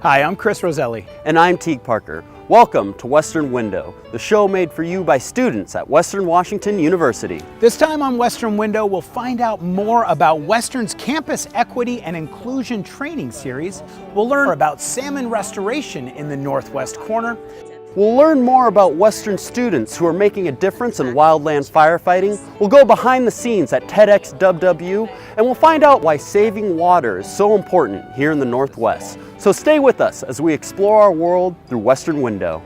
Hi, I'm Chris Roselli. And I'm Teague Parker. Welcome to Western Window, the show made for you by students at Western Washington University. This time on Western Window, we'll find out more about Western's Campus Equity and Inclusion Training Series. We'll learn about salmon restoration in the northwest corner. We'll learn more about Western students who are making a difference in wildland firefighting. We'll go behind the scenes at TedX WWU, and we'll find out why saving water is so important here in the Northwest. So stay with us as we explore our world through Western Window.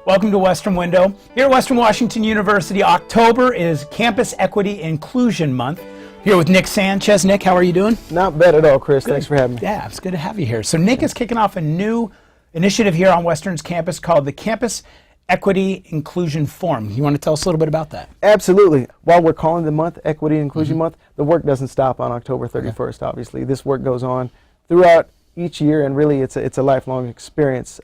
Welcome to Western Window. Here at Western Washington University, October is Campus Equity Inclusion Month. Here with Nick Sanchez. Nick, how are you doing? Not bad at all, Chris. Good. Thanks for having me. Yeah, it's good to have you here. So Nick is kicking off a new initiative here on Western's campus called the Campus Equity Inclusion Forum. You want to tell us a little bit about that? Absolutely. While we're calling the month Equity and Inclusion Month, the work doesn't stop on October 31st, obviously. This work goes on throughout each year, and really it's a lifelong experience.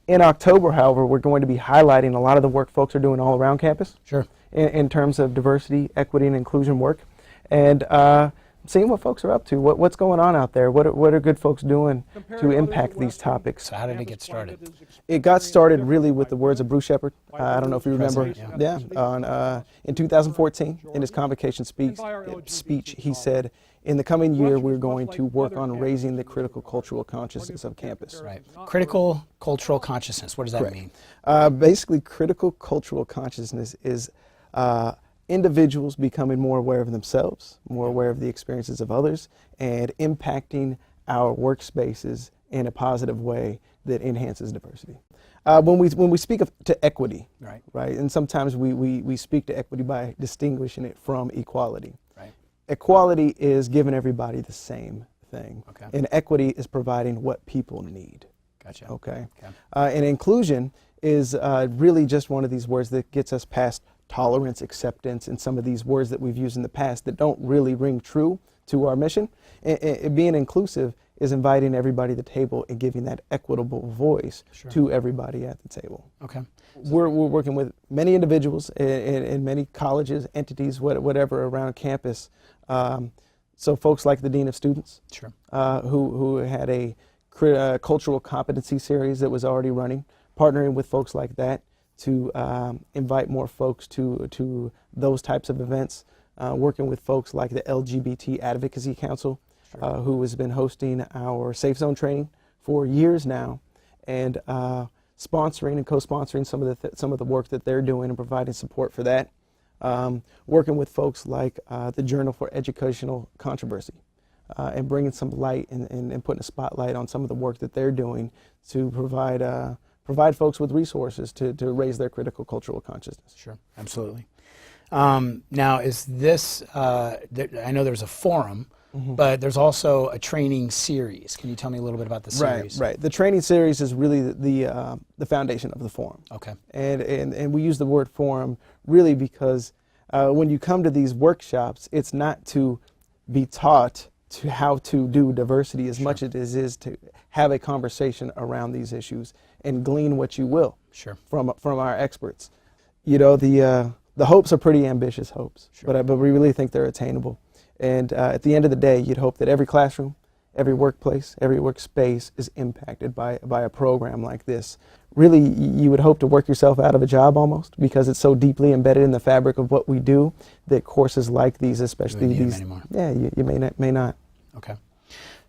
In October, however, we're going to be highlighting a lot of the work folks are doing all around campus. Sure. In terms of diversity, equity, and inclusion work. And seeing what folks are up to, what's going on out there, what are good folks doing to impact these topics. So how did it get started? It got started really with the words of Bruce Shepard. I don't know if you remember. In 2014, in his convocation speech, he said, in the coming year, we're going to work on raising the critical cultural consciousness of campus. Right. Critical cultural consciousness, what does that mean? Basically, critical cultural consciousness is individuals becoming more aware of themselves, more aware of the experiences of others, and impacting our workspaces in a positive way that enhances diversity. When we speak to equity, right, and sometimes we speak to equity by distinguishing it from equality. Right. Equality is giving everybody the same thing, and equity is providing what people need. Gotcha. Okay. And inclusion is really just one of these words that gets us past tolerance, acceptance, and some of these words that we've used in the past that don't really ring true to our mission. Being inclusive is inviting everybody to the table and giving that equitable voice to everybody at the table. Okay. We're working with many individuals in many colleges, entities, whatever around campus. So folks like the Dean of Students, who had a cultural competency series that was already running, partnering with folks like that to invite more folks to those types of events, working with folks like the LGBT Advocacy Council, who has been hosting our Safe Zone training for years now, and sponsoring and co-sponsoring some of the work that they're doing and providing support for that. Working with folks like the Journal for Educational Controversy, and bringing some light and putting a spotlight on some of the work that they're doing to provide folks with resources to raise their critical cultural consciousness. Sure, absolutely. Now, is this, I know there's a forum, but there's also a training series. Can you tell me a little bit about the series? Right. The training series is really the foundation of the forum. Okay. And we use the word forum really because when you come to these workshops, it's not to be taught to how to do diversity as much as it is to have a conversation around these issues and glean what you will from our experts. You know, the hopes are pretty ambitious hopes, but we really think they're attainable. And at the end of the day, you'd hope that every classroom, every workplace, every workspace is impacted by a program like this. Really, you would hope to work yourself out of a job almost, because it's so deeply embedded in the fabric of what we do that courses like these, especially these, you may not. Okay.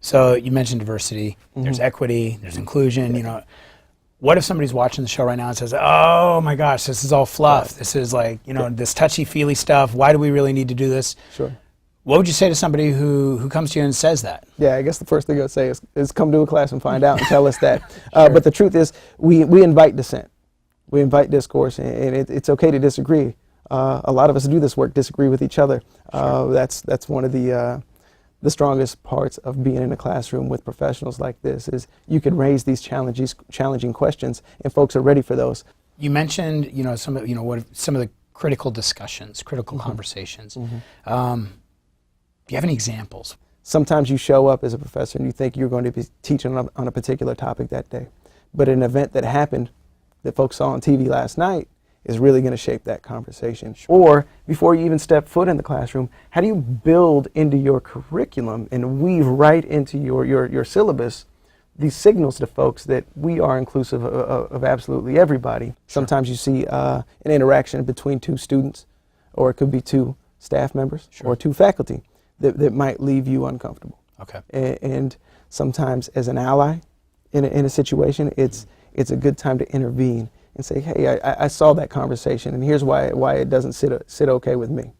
So you mentioned diversity. There's equity. There's inclusion. You know, what if somebody's watching the show right now and says, "Oh my gosh, this is all fluff. This is like, you know, this touchy-feely stuff. Why do we really need to do this?" Sure. What would you say to somebody who comes to you and says that? Yeah, I guess the first thing I would say is come to a class and find out and tell us that. But the truth is, we invite dissent. We invite discourse, and it's okay to disagree. A lot of us do this work, disagree with each other. That's one of the strongest parts of being in a classroom with professionals like this is you can raise these challenging questions, and folks are ready for those. You mentioned, you know, some of the critical discussions, critical conversations. Do you have any examples? sometimes you show up as a professor and you think you're going to be teaching on a particular topic that day. But an event that happened that folks saw on TV last night is really going to shape that conversation. Or before you even step foot in the classroom, how do you build into your curriculum and weave right into your syllabus these signals to folks that we are inclusive of absolutely everybody? Sure. Sometimes you see an interaction between two students, or it could be two staff members, sure, or two faculty that might leave you uncomfortable. Okay. And sometimes as an ally in a situation, it's a good time to intervene and say, hey, I saw that conversation, and here's why it doesn't sit okay with me.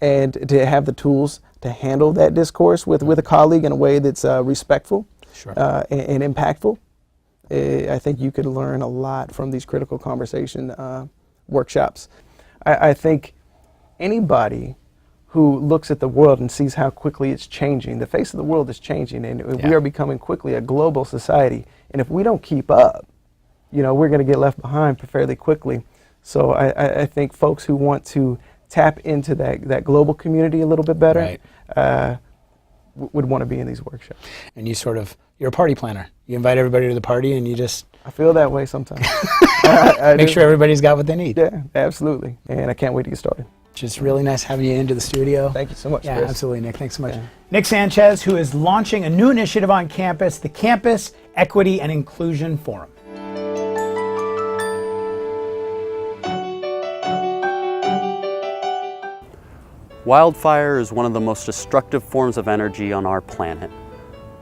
And to have the tools to handle that discourse with a colleague in a way that's respectful, sure, and impactful. I think you could learn a lot from these critical conversation workshops. I think anybody who looks at the world and sees how quickly it's changing, the face of the world is changing, and we are becoming quickly a global society. And if we don't keep up, we're going to get left behind fairly quickly. So I think folks who want to tap into that global community a little bit better, right, would want to be in these workshops. And you're a party planner. You invite everybody to the party and you just... I feel that way sometimes. Make sure everybody's got what they need. Yeah, absolutely. And I can't wait to get started. Just really nice having you into the studio. Thank you so much, Yeah, Chris. absolutely, Nick. Thanks so much. Yeah. Nick Sanchez, who is launching a new initiative on campus, the Campus Equity and Inclusion Forum. Wildfire is one of the most destructive forms of energy on our planet.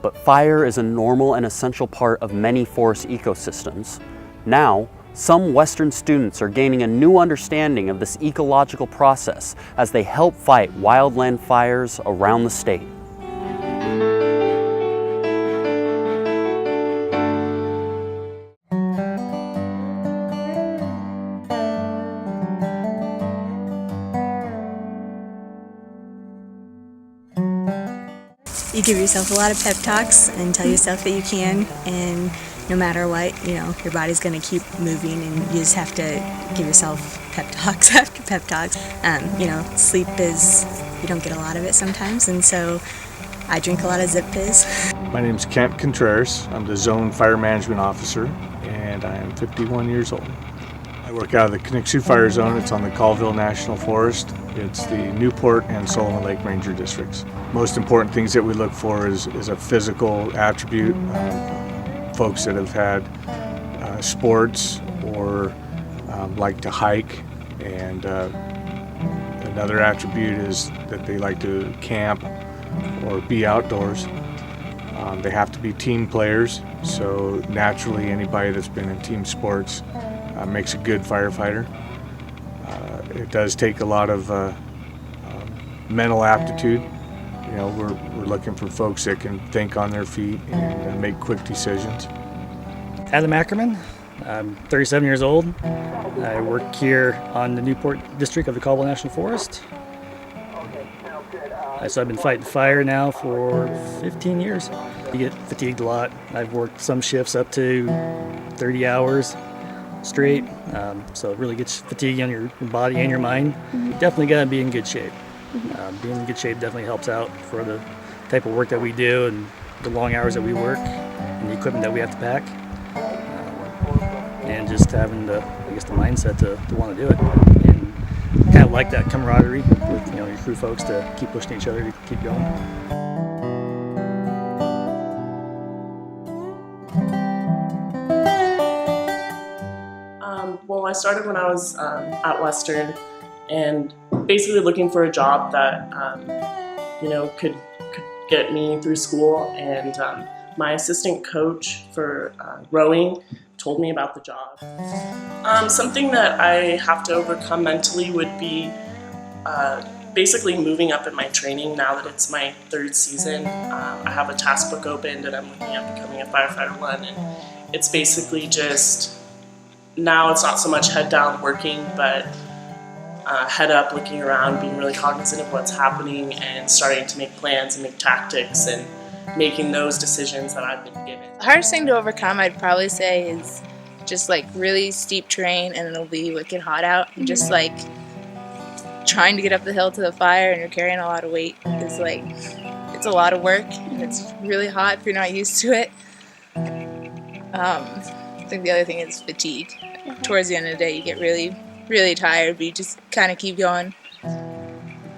But fire is a normal and essential part of many forest ecosystems. Now, some Western students are gaining a new understanding of this ecological process as they help fight wildland fires around the state. You give yourself a lot of pep talks and tell yourself that you can, and no matter what, your body's going to keep moving, and you just have to give yourself pep talks after pep talks. Sleep you don't get a lot of it sometimes, and so I drink a lot of Zip Fizz. My name is Kent Contreras. I'm the Zone Fire Management Officer, and I am 51 years old. I work out of the Canuck Fire Zone. It's on the Colville National Forest. It's the Newport and Sullivan Lake Ranger districts. Most important things that we look for is a physical attribute. Folks that have had sports or like to hike, and another attribute is that they like to camp or be outdoors. They have to be team players, so naturally anybody that's been in team sports makes a good firefighter. It does take a lot of mental aptitude. We're looking for folks that can think on their feet and make quick decisions. Adam Ackerman. I'm 37 years old. I work here on the Newport district of the Colville National Forest. So I've been fighting fire now for 15 years. You get fatigued a lot. I've worked some shifts up to 30 hours straight, so it really gets fatigue on your body and your mind. You definitely got to be in good shape. Being in good shape definitely helps out for the type of work that we do and the long hours that we work and the equipment that we have to pack, and just having the mindset to want to do it, and kind of like that camaraderie with your crew folks to keep pushing each other to keep going. Well, I started when I was at Western, and basically looking for a job that could get me through school. And my assistant coach for rowing told me about the job. Something that I have to overcome mentally would be basically moving up in my training now that it's my third season. I have a task book opened and I'm looking at becoming a firefighter 1, and it's basically just, now it's not so much head down working, but head up, looking around, being really cognizant of what's happening and starting to make plans and make tactics and making those decisions that I've been given. The hardest thing to overcome, I'd probably say, is just really steep terrain, and it'll be wicked hot out, and just trying to get up the hill to the fire and you're carrying a lot of weight is it's a lot of work, and it's really hot if you're not used to it. I think the other thing is fatigue. Towards the end of the day, you get really, really tired, but you just kind of keep going.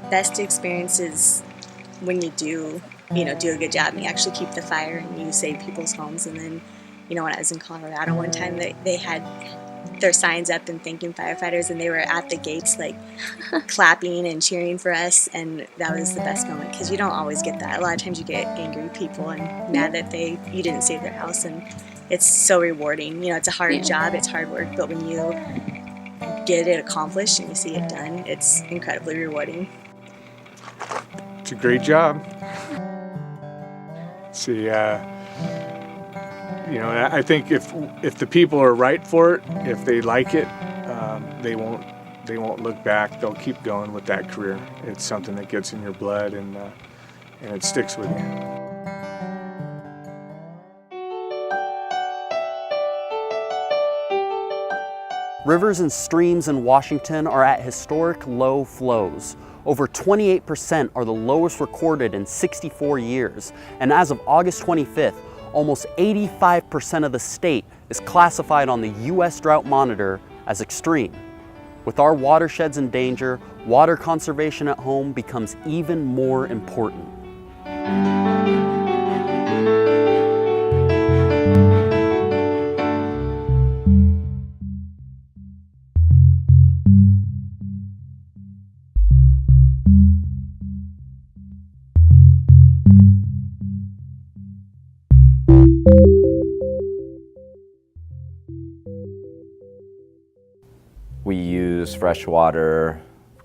Best experience is when you do a good job and you actually keep the fire and you save people's homes. And then, when I was in Colorado one time, they had their signs up and thanking firefighters, and they were at the gates like clapping and cheering for us, and that was the best moment because you don't always get that. A lot of times you get angry people and mad that you didn't save their house, and it's so rewarding. It's a hard job, it's hard work, but when you get it accomplished and you see it done, it's incredibly rewarding. It's a great job. See, I think if the people are right for it, if they like it, they won't look back. They'll keep going with that career. It's something that gets in your blood and it sticks with you. Rivers and streams in Washington are at historic low flows. Over 28% are the lowest recorded in 64 years. And as of August 25th, almost 85% of the state is classified on the U.S. Drought Monitor as extreme. With our watersheds in danger, water conservation at home becomes even more important. We use fresh water,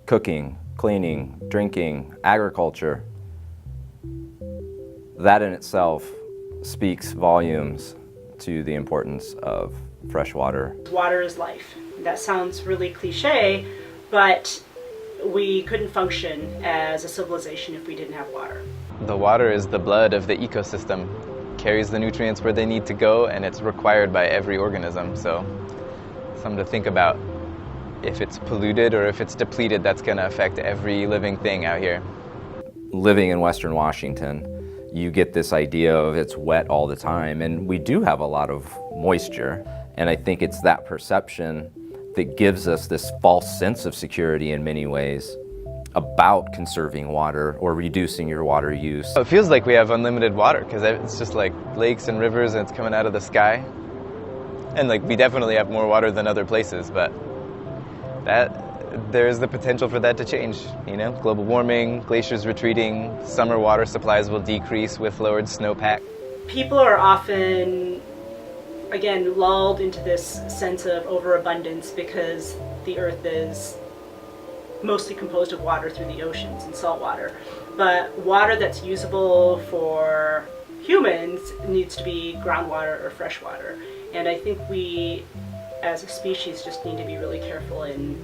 cooking, cleaning, drinking, agriculture. That in itself speaks volumes to the importance of fresh water. Water is life. That sounds really cliche, but we couldn't function as a civilization if we didn't have water. The water is the blood of the ecosystem. It carries the nutrients where they need to go, and it's required by every organism. So something to think about. If it's polluted or if it's depleted, that's going to affect every living thing out here. Living in Western Washington, you get this idea of it's wet all the time, and we do have a lot of moisture, and I think it's that perception that gives us this false sense of security in many ways about conserving water or reducing your water use. It feels like we have unlimited water because it's just like lakes and rivers and it's coming out of the sky. And like we definitely have more water than other places, but there's the potential for that to change. Global warming, glaciers retreating, summer water supplies will decrease with lowered snowpack. People are often, again, lulled into this sense of overabundance because the earth is mostly composed of water through the oceans and salt water. But water that's usable for humans needs to be groundwater or fresh water. And I think we, as a species, just need to be really careful in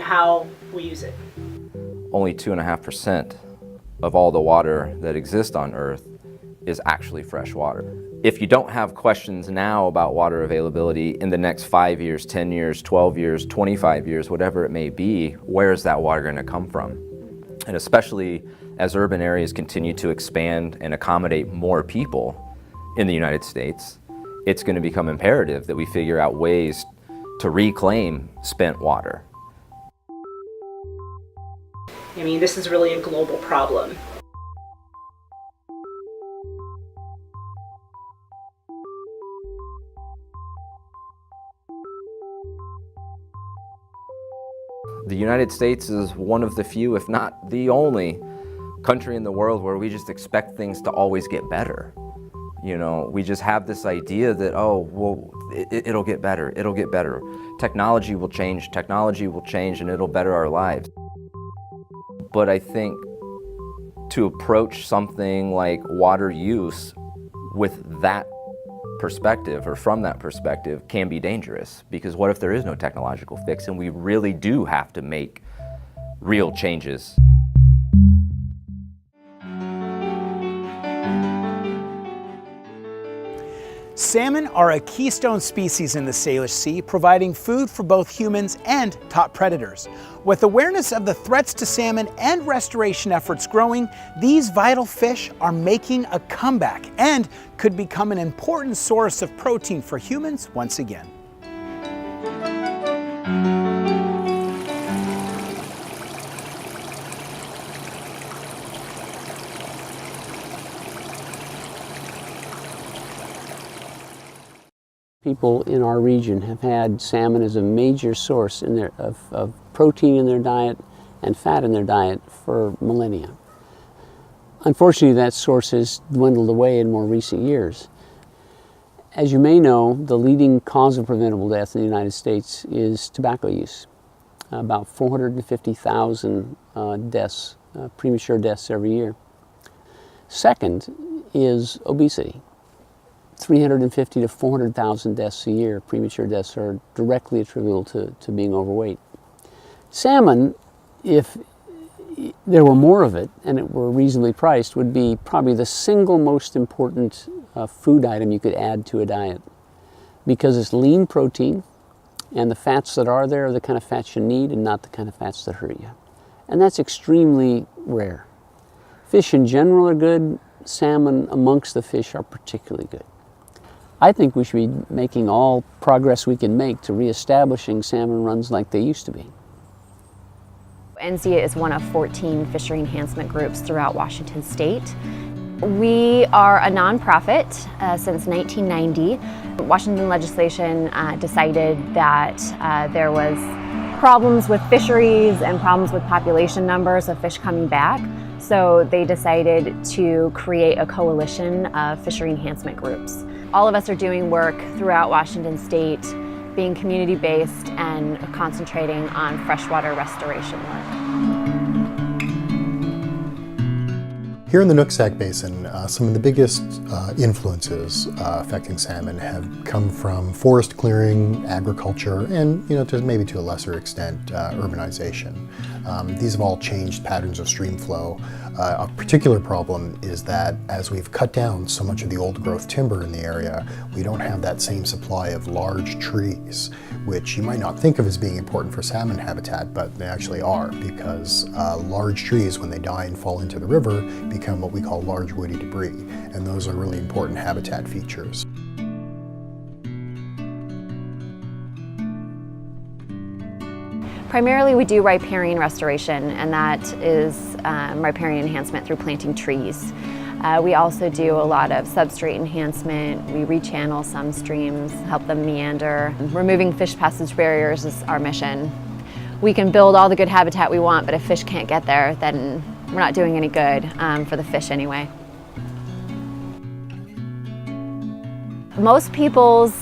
how we use it. Only 2.5% of all the water that exists on Earth is actually fresh water. If you don't have questions now about water availability in the next 5 years, 10 years, 12 years, 25 years, whatever it may be, where is that water going to come from? And especially as urban areas continue to expand and accommodate more people in the United States, it's going to become imperative that we figure out ways to reclaim spent water. I mean, this is really a global problem. The United States is one of the few, if not the only, country in the world where we just expect things to always get better. We just have this idea that, it'll get better, it'll get better. Technology will change, and it'll better our lives. But I think to approach something like water use with that perspective or from that perspective can be dangerous, because what if there is no technological fix and we really do have to make real changes? Salmon are a keystone species in the Salish Sea, providing food for both humans and top predators. With awareness of the threats to salmon and restoration efforts growing, these vital fish are making a comeback and could become an important source of protein for humans once again. People in our region have had salmon as a major source of protein in their diet and fat in their diet for millennia. Unfortunately, that source has dwindled away in more recent years. As you may know, the leading cause of preventable death in the United States is tobacco use. About 450,000 deaths, premature deaths every year. Second is obesity. 350 to 400,000 deaths a year, premature deaths, are directly attributable to being overweight. Salmon, if there were more of it and it were reasonably priced, would be probably the single most important food item you could add to a diet, because it's lean protein and the fats that are there are the kind of fats you need and not the kind of fats that hurt you. And that's extremely rare. Fish in general are good, salmon amongst the fish are particularly good. I think we should be making all progress we can make to reestablishing salmon runs like they used to be. NCEA is one of 14 fishery enhancement groups throughout Washington State. We are a nonprofit since 1990. Washington legislation decided that there was problems with fisheries and problems with population numbers of fish coming back. So they decided to create a coalition of fishery enhancement groups. All of us are doing work throughout Washington State, being community-based and concentrating on freshwater restoration work. Here in the Nooksack Basin, some of the biggest influences affecting salmon have come from forest clearing, agriculture, and maybe to a lesser extent, urbanization. These have all changed patterns of stream flow. A particular problem is that as we've cut down so much of the old growth timber in the area, we don't have that same supply of large trees, which you might not think of as being important for salmon habitat, but they actually are, because large trees, when they die and fall into the river, become what we call large woody debris, and those are really important habitat features. Primarily we do riparian restoration, and that is riparian enhancement through planting trees. We also do a lot of substrate enhancement. We rechannel some streams, help them meander. Removing fish passage barriers is our mission. We can build all the good habitat we want, but if fish can't get there, then we're not doing any good for the fish anyway. Most people's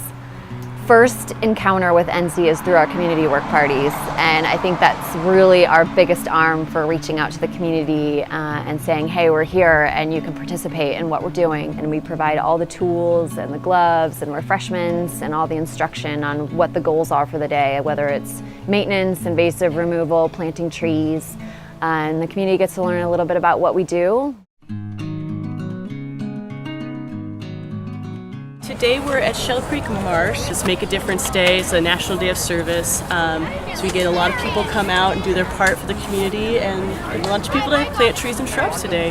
first encounter with NC is through our community work parties, and I think that's really our biggest arm for reaching out to the community and saying, hey, we're here and you can participate in what we're doing. And we provide all the tools and the gloves and refreshments and all the instruction on what the goals are for the day, whether it's maintenance, invasive removal, planting trees, and the community gets to learn a little bit about what we do. Today we're at Shell Creek Marsh. Just Make a Difference Day. It's a National Day of Service. So we get a lot of people come out and do their part for the community, and a bunch of people to plant trees and shrubs today.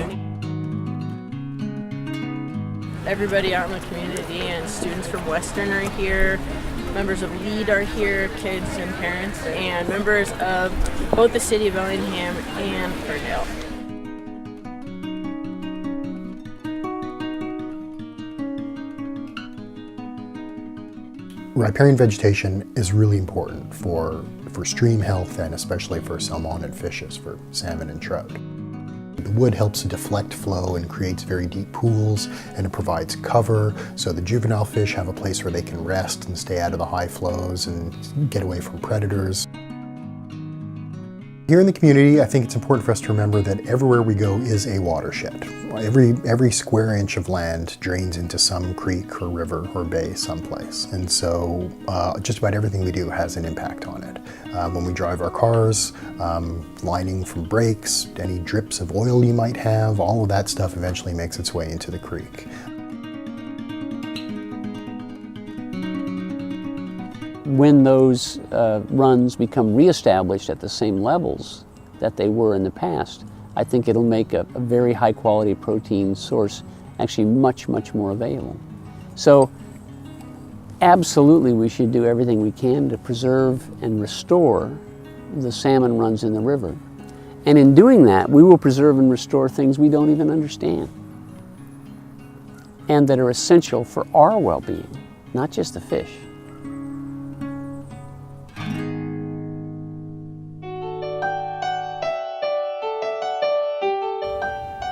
Everybody out in the community and students from Western are here. Members of LEAD are here, kids and parents, and members of both the City of Bellingham and Ferndale. Riparian vegetation is really important for stream health and especially for salmon fishes, for salmon and trout. The wood helps to deflect flow and creates very deep pools, and it provides cover so the juvenile fish have a place where they can rest and stay out of the high flows and get away from predators. Here in the community, I think it's important for us to remember that everywhere we go is a watershed. Every square inch of land drains into some creek or river or bay someplace. And so just about everything we do has an impact on it. When we drive our cars, lining from brakes, any drips of oil you might have, all of that stuff eventually makes its way into the creek. when those runs become reestablished at the same levels that they were in the past, I think it'll make a very high quality protein source actually much, much more available. So absolutely we should do everything we can to preserve and restore the salmon runs in the river. And in doing that, we will preserve and restore things we don't even understand and that are essential for our well-being, not just the fish.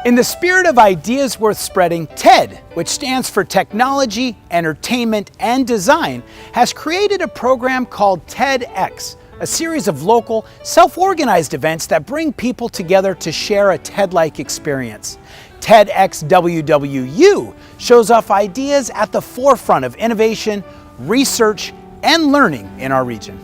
In the spirit of ideas worth spreading, TED, which stands for Technology, Entertainment, and Design, has created a program called TEDx, a series of local, self-organized events that bring people together to share a TED-like experience. TEDx WWU shows off ideas at the forefront of innovation, research, and learning in our region.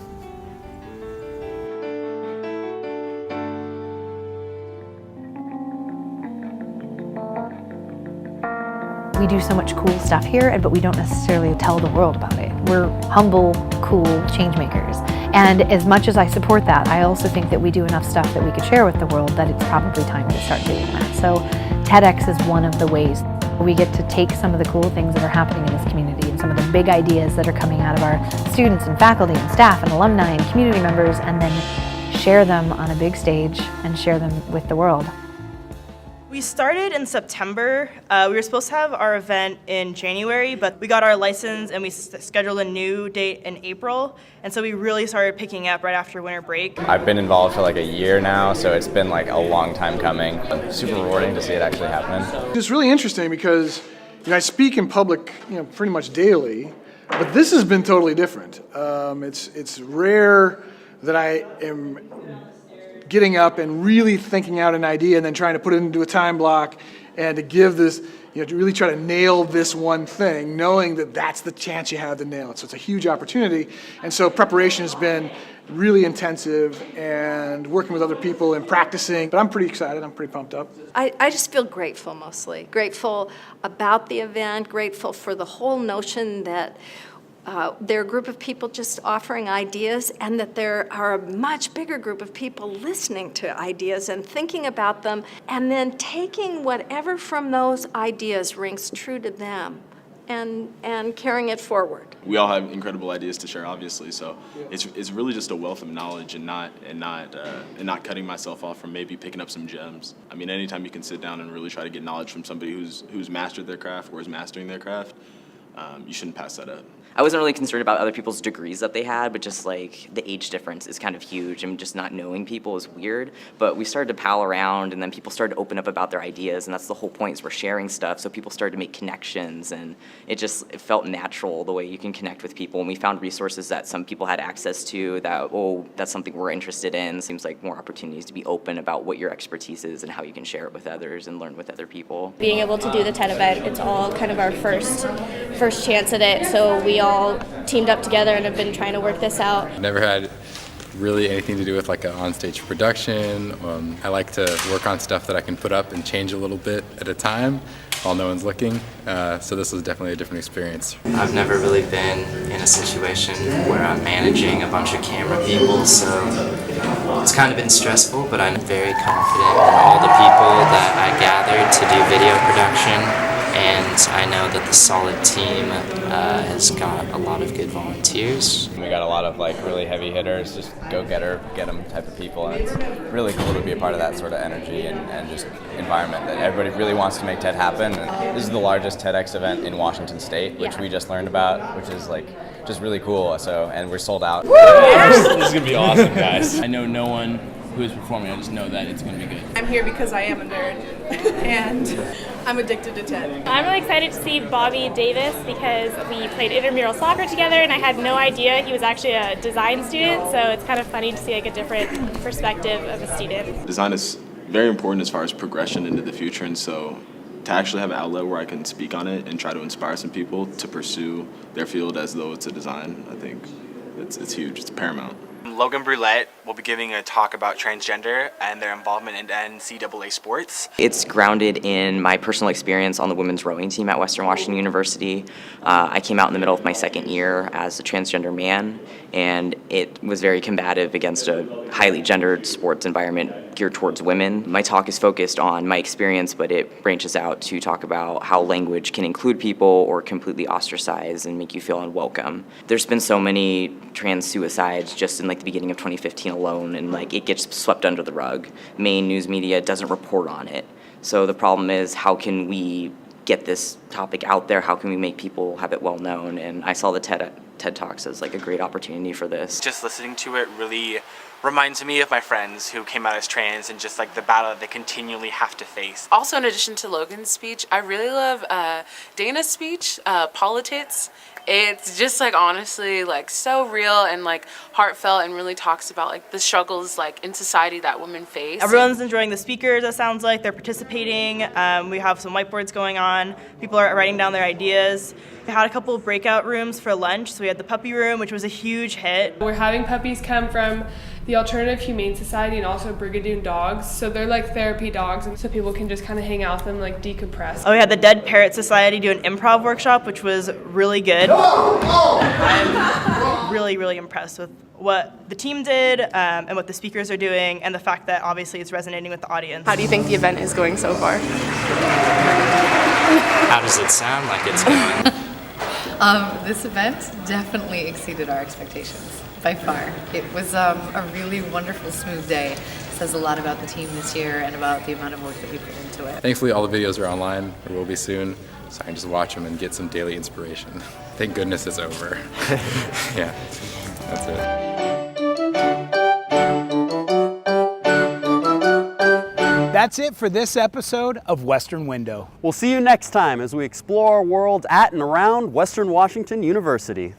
We do so much cool stuff here, but we don't necessarily tell the world about it. We're humble, cool change makers. And as much as I support that, I also think that we do enough stuff that we could share with the world that it's probably time to start doing that. So TEDx is one of the ways we get to take some of the cool things that are happening in this community and some of the big ideas that are coming out of our students and faculty and staff and alumni and community members, and then share them on a big stage and share them with the world. We started in September. We were supposed to have our event in January, but we got our license and we scheduled a new date in April. And so we really started picking up right after winter break. I've been involved for like a year now, so it's been like a long time coming. Super rewarding to see it actually happening. It's really interesting because I speak in public pretty much daily, but this has been totally different. It's rare that I am getting up and really thinking out an idea and then trying to put it into a time block and to give this, to really try to nail this one thing, knowing that that's the chance you have to nail it. So it's a huge opportunity. And so preparation has been really intensive and working with other people and practicing. But I'm pretty excited. I'm pretty pumped up. I just feel grateful mostly. Grateful about the event, grateful for the whole notion that there are a group of people just offering ideas, and that there are a much bigger group of people listening to ideas and thinking about them, and then taking whatever from those ideas rings true to them and carrying it forward. We all have incredible ideas to share, obviously, so it's really just a wealth of knowledge and not cutting myself off from maybe picking up some gems. I mean, anytime you can sit down and really try to get knowledge from somebody who's mastered their craft or is mastering their craft, you shouldn't pass that up. I wasn't really concerned about other people's degrees that they had, but just like the age difference is kind of huge. I mean, just not knowing people is weird. But we started to pal around, and then people started to open up about their ideas, and that's the whole point, is we're sharing stuff. So people started to make connections, and it felt natural the way you can connect with people. And we found resources that some people had access to that, that's something we're interested in. Seems like more opportunities to be open about what your expertise is and how you can share it with others and learn with other people. Being able to do the TED event, it's all kind of our first chance at it. So we all teamed up together and have been trying to work this out. I've never had really anything to do with like an onstage production. I like to work on stuff that I can put up and change a little bit at a time while no one's looking. So this was definitely a different experience. I've never really been in a situation where I'm managing a bunch of camera people, so it's kind of been stressful, but I'm very confident in all the people that I gathered to do video production. And I know that the solid team has got a lot of good volunteers. We got a lot of like really heavy hitters, just go get them type of people, and it's really cool to be a part of that sort of energy and just environment that everybody really wants to make TED happen. And this is the largest TEDx event in Washington State, which we just learned about, which is like just really cool. So, and we're sold out. This is gonna be awesome, guys. I know no one who is performing, I just know that it's gonna be good. I'm here because I am a nerd, and I'm addicted to TED. I'm really excited to see Bobby Davis because we played intramural soccer together, and I had no idea he was actually a design student, so it's kind of funny to see like a different perspective of a student. Design is very important as far as progression into the future, and so to actually have an outlet where I can speak on it and try to inspire some people to pursue their field as though it's a design, I think it's huge, it's paramount. Logan Brulette will be giving a talk about transgender and their involvement in NCAA sports. It's grounded in my personal experience on the women's rowing team at Western Washington University. I came out in the middle of my second year as a transgender man, and it was very combative against a highly gendered sports environment geared towards women. My talk is focused on my experience, but it branches out to talk about how language can include people or completely ostracize and make you feel unwelcome. There's been so many trans suicides just in like the beginning of 2015 alone, and like it gets swept under the rug. Main news media doesn't report on it. So the problem is, how can we get this topic out there? How can we make people have it well known? And I saw the TED Talks as like a great opportunity for this. Just listening to it really reminds me of my friends who came out as trans and just like the battle that they continually have to face. Also, in addition to Logan's speech, I really love Dana's speech, Politics. It's just like honestly like so real and like heartfelt, and really talks about like the struggles like in society that women face. Everyone's enjoying the speakers, it sounds like. They're participating. We have some whiteboards going on. People are writing down their ideas. We had a couple of breakout rooms for lunch. So we had the puppy room, which was a huge hit. We're having puppies come from the Alternative Humane Society and also Brigadoon dogs. So they're like therapy dogs, and so people can just kind of hang out with them, like decompress. Oh, we had the Dead Parrot Society do an improv workshop, which was really good. I'm really, really impressed with what the team did and what the speakers are doing, and the fact that obviously it's resonating with the audience. How do you think the event is going so far? How does it sound like it's going? This event definitely exceeded our expectations, by far. It was a really wonderful, smooth day. It says a lot about the team this year and about the amount of work that we put into it. Thankfully, all the videos are online, or will be soon, so I can just watch them and get some daily inspiration. Thank goodness it's over. Yeah, that's it. That's it for this episode of Western Window. We'll see you next time as we explore worlds at and around Western Washington University.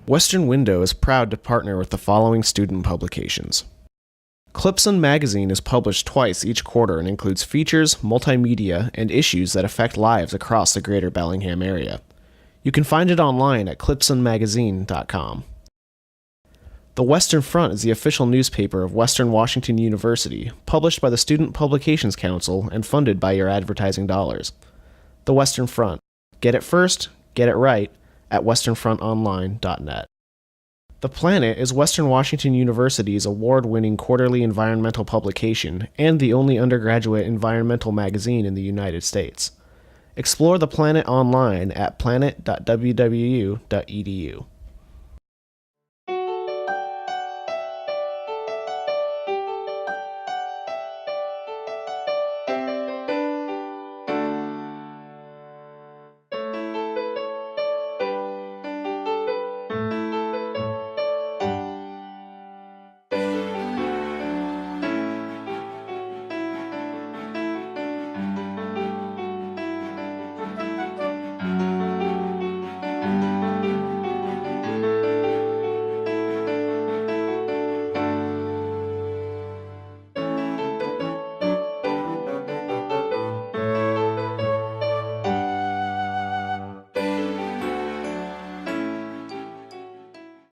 Western Window is proud to partner with the following student publications. Clipson Magazine is published twice each quarter and includes features, multimedia, and issues that affect lives across the greater Bellingham area. You can find it online at clipsonmagazine.com. The Western Front is the official newspaper of Western Washington University, published by the Student Publications Council and funded by your advertising dollars. The Western Front. Get it first, get it right at westernfrontonline.net. The Planet is Western Washington University's award-winning quarterly environmental publication and the only undergraduate environmental magazine in the United States. Explore The Planet online at planet.wwu.edu.